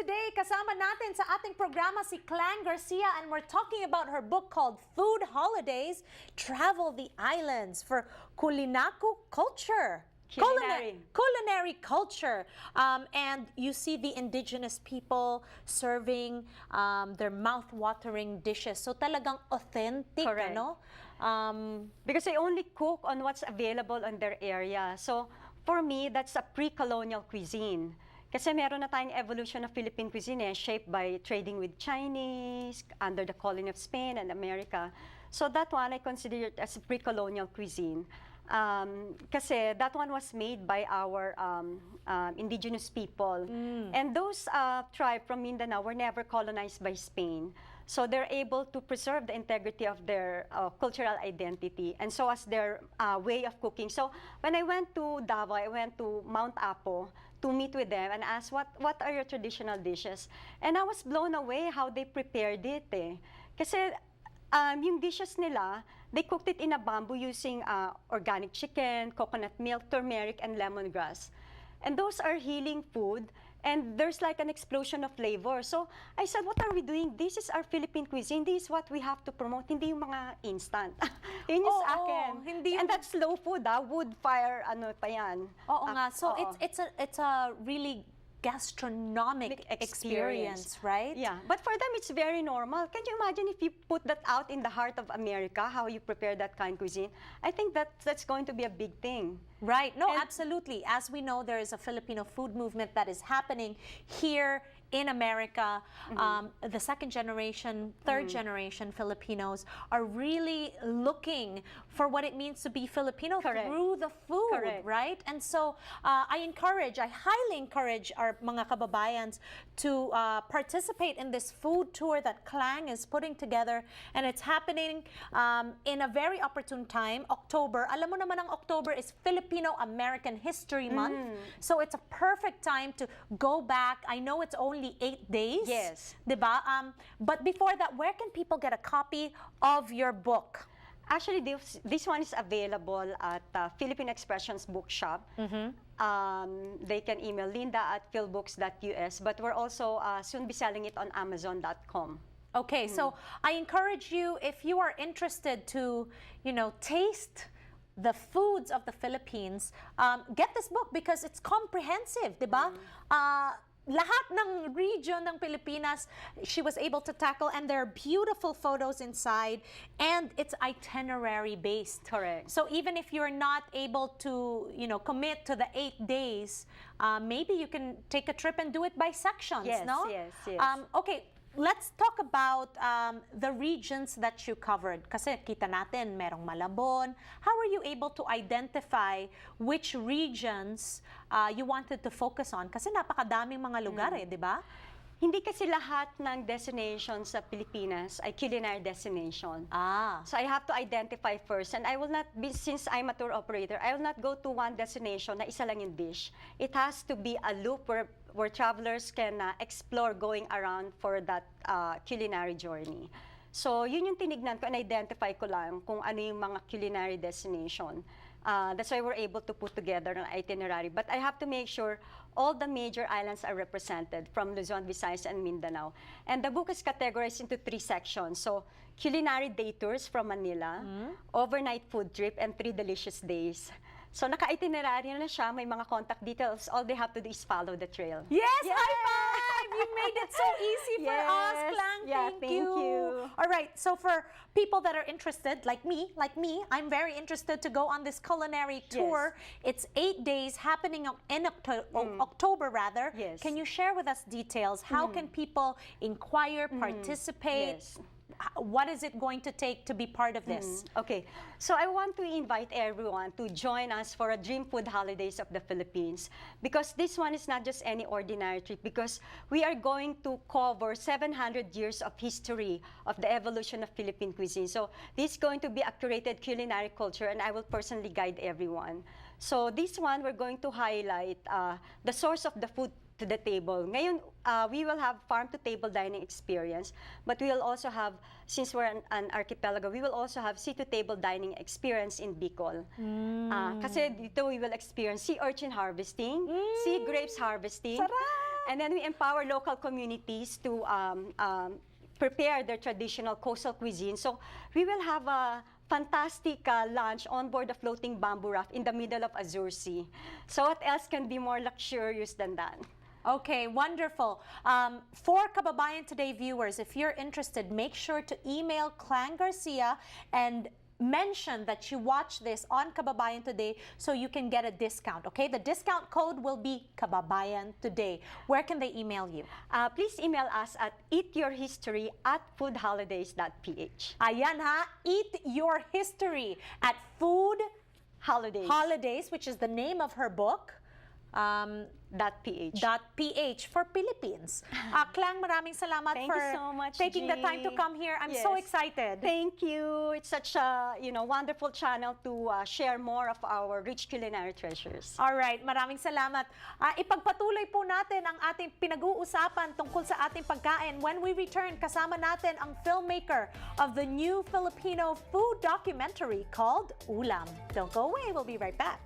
Today, kasama natin sa ating programa si Clang Garcia, and we're talking about her book called Food Holidays, Travel the Islands for Kulinaku Culture. Culinary culture. And you see the indigenous people serving their mouth-watering dishes. So talagang authentic, Correct. ano? Because they only cook on what's available on their area. So for me, that's a pre-colonial cuisine. Kasi meron na tayong evolution of Philippine cuisine shaped by trading with Chinese under the colony of Spain and America. So that one I consider it as a pre-colonial cuisine. Kasi that one was made by our indigenous people. And those tribes from Mindanao were never colonized by Spain. So they're able to preserve the integrity of their cultural identity, and so as their way of cooking. So when I went to Davao, I went to Mount Apo to meet with them and ask what are your traditional dishes. And I was blown away how they prepared it. Kasi yung dishes nila, they cooked it in a bamboo using organic chicken, coconut milk, turmeric, and lemongrass. And those are healing food, and there's like an explosion of flavor. So I said, what are we doing? This is our Philippine cuisine. This is what we have to promote. Hindi yung mga instant. Yun yung sa akin. Hindi and that's slow food, wood fire, ano pa yan. Oo nga. So it's a really gastronomic experience, right? Yeah, but for them it's very normal. Can you imagine if you put that out in the heart of America, how you prepare that kind of cuisine? I think that's going to be a big thing. Right. No, absolutely. As we know, there is a Filipino food movement that is happening here in America. The second generation, third generation Filipinos are really looking for what it means to be Filipino through the food, right? And so I highly encourage our mga kababayans to participate in this food tour that Clang is putting together, and it's happening in a very opportune time, October. Alam mo naman ang October is Filipino-American History Month, so it's a perfect time to go back. I know it's only 8 days. Yes. Diba? But before that, where can people get a copy of your book? Actually, this one is available at Philippine Expressions Bookshop. They can email linda@philbooks.us, but we're also soon be selling it on Amazon.com. Okay, so I encourage you, if you are interested to, taste the foods of the Philippines, get this book because it's comprehensive, diba? Lahat ng region ng Pilipinas, she was able to tackle, and there are beautiful photos inside, and it's itinerary based. Correct. So even if you're not able to, commit to the 8 days, maybe you can take a trip and do it by sections, yes, no? Yes. Okay. Let's talk about the regions that you covered. Kasi kita natin, merong Malabon. How were you able to identify which regions you wanted to focus on? Kasi napakadaming mga lugar di ba? Hindi kasi lahat ng destinations sa Pilipinas ay culinary destination. So I have to identify first, and I will not be, since I'm a tour operator, I will not go to one destination na isa lang yung dish. It has to be a loop where travelers can explore going around for that culinary journey. So yun yung tinignan ko and identify ko lang kung ano yung mga culinary destination. That's why we're able to put together an itinerary. But I have to make sure all the major islands are represented from Luzon, Visayas, and Mindanao. And the book is categorized into 3 sections. So culinary day tours from Manila, overnight food trip, and 3 delicious days. So naka-itinerary na siya, may mga contact details. All they have to do is follow the trail. Yes, high five! You made it so easy for us, Clang. Thank you. All right, so for people that are interested, like me, I'm very interested to go on this culinary tour. It's 8 days happening in October, rather. Yes. Can you share with us details? How can people inquire, participate? Yes. What is it going to take to be part of this? Okay, so I want to invite everyone to join us for a Dream Food Holidays of the Philippines, because this one is not just any ordinary trip, because we are going to cover 700 years of history of the evolution of Philippine cuisine. So this is going to be a curated culinary culture, and I will personally guide everyone. So this one, we're going to highlight the source of the food to the table. Ngayon, we will have farm-to-table dining experience, but we will also have, since we're an archipelago, we will also have sea-to-table dining experience in Bicol. Kasi dito we will experience sea urchin harvesting, sea grapes harvesting. Sarap! And then we empower local communities to prepare their traditional coastal cuisine. So we will have a fantastic lunch on board a floating bamboo raft in the middle of Azure Sea. So what else can be more luxurious than that? Okay, wonderful. For Kababayan Today viewers, if you're interested, make sure to email Clang Garcia and mention that you watch this on Kababayan Today so you can get a discount, okay? The discount code will be Kababayan Today. Where can they email you? Please email us at eatyourhistory@foodholidays.ph. Ayan ha, Eat Your History at Food Holidays, which is the name of her book. .ph. .ph for Philippines. Clang, maraming salamat Thank for you so much, taking the G. time to come here. I'm Yes. so excited. Thank you. It's such a wonderful channel to share more of our rich culinary treasures. All right, maraming salamat. Ipagpatuloy po natin ang ating pinag-uusapan tungkol sa ating pagkain. When we return, kasama natin ang filmmaker of the new Filipino food documentary called Ulam. Don't go away, we'll be right back.